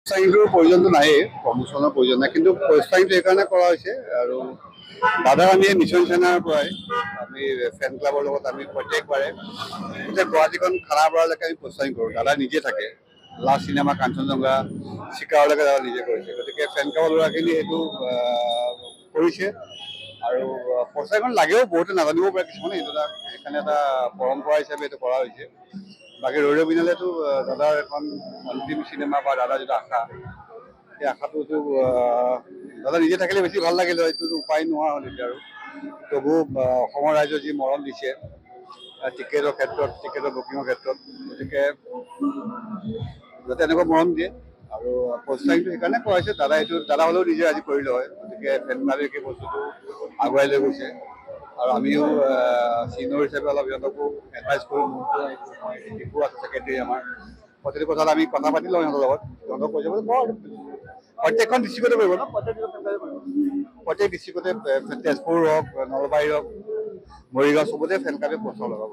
চাইনটোৰ প্ৰয়োজনটো নায়েই, প্ৰমোচনৰ প্ৰয়োজন নাই, কিন্তু চাইনটো সেইকাৰণে কৰা হৈছে। আৰু দাদাক আমি মিছন চেনাৰ পৰাই আমি ফেন ক্লাবৰ লগত আমি প্ৰত্যেকবাৰে গোটেই গুৱাহাটীখন খানাপাৰালৈকে আমি প্ৰচাৰিং কৰোঁ। দাদা নিজে থাকে, লাষ্ট চিনেমা কাঞ্চনজংঘা চিকাৰলৈকে দাদা নিজে কৰিছে। গতিকে ফেন ক্লাবৰ ল'ৰাখিনি এইটো কৰিছে। আৰু প্ৰচাৰখন লাগেও, বহুতে নাজানিবও পাৰে কিছুমানে, এইটো এটা সেইকাৰণে এটা পৰম্পৰা হিচাপে এইটো কৰা হৈছে। বাকী ৰৈ ৰৈ বিনালেতো দাদাৰ এখন অন্তিম চিনেমা বা দাদাৰ যিটো আশা, সেই আশাটোতো দাদা নিজে থাকিলে বেছি ভাল লাগিলে, এইটোতো উপায় নোহোৱা হ'ল এতিয়া। আৰু তবু অসমৰ ৰাইজে যি মৰম দিছে টিকেটৰ ক্ষেত্ৰত, টিকেটৰ বুকিঙৰ ক্ষেত্ৰত, গতিকে যাতে এনেকুৱা মৰম দিয়ে। আৰু প্ৰচাৰিংটো সেইকাৰণে কৰা হৈছে, দাদা হ'লেও নিজে আজি কৰিলে হয়। গতিকে ফেন ক্লাবে সেই বস্তুটো আগুৱাই লৈ গৈছে। আৰু আমিও চিনিয়ৰ হিচাপে অলপ সিহঁতকো এডভাইচ কৰোঁ। শিকোৱা ছেক্ৰেটেৰী আমাৰ প্ৰতিটো কথাত আমি কথা পাতি লওঁ সিহঁতৰ লগত। সিহঁতক কৈছে বোলে বৰ প্ৰত্যেকখন ডিষ্ট্ৰিক্টতে কৰিব ন, প্ৰত্যেক ডিষ্ট্ৰিক্টতে তেজপুৰ হওক, নলবাৰী হওক, মৰিগাঁও, চবতে ফেন ক্লাবে প্ৰচাৰ লগাব।